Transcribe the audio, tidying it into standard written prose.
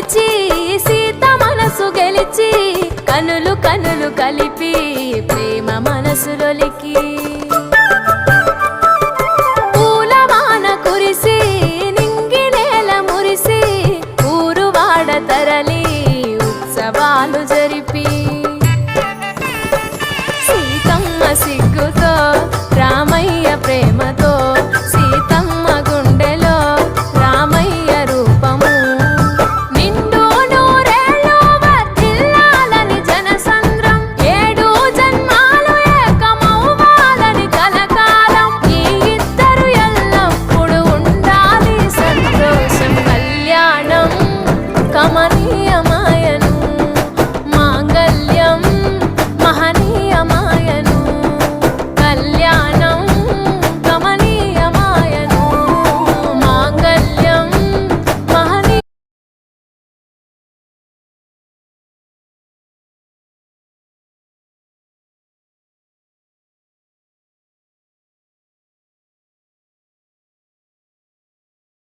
పిలిచి సీత మనసు గెలిచి కనులు కనులు కలిపి ప్రేమ మనసులొలికి పూలవాన కురిసి నింగి నేల మురిసి ఊరు వాడ తరలి ఉత్సవాలు జరిపి సీతమ్మ సిగ్గుతో రామయ్య ప్రేమతో సీతమ్మ గుండెలో రామయ్య రూపము నిండు నూరేళ్ళు వర్ధిల్లాలని జనసంద్రం ఏడు జన్మాలు ఏకమవ్వాలని కలకాలం ఈ ఇద్దరు ఎల్లప్పుడు ఉండాలి సంతోషం కళ్యాణం కమనీయం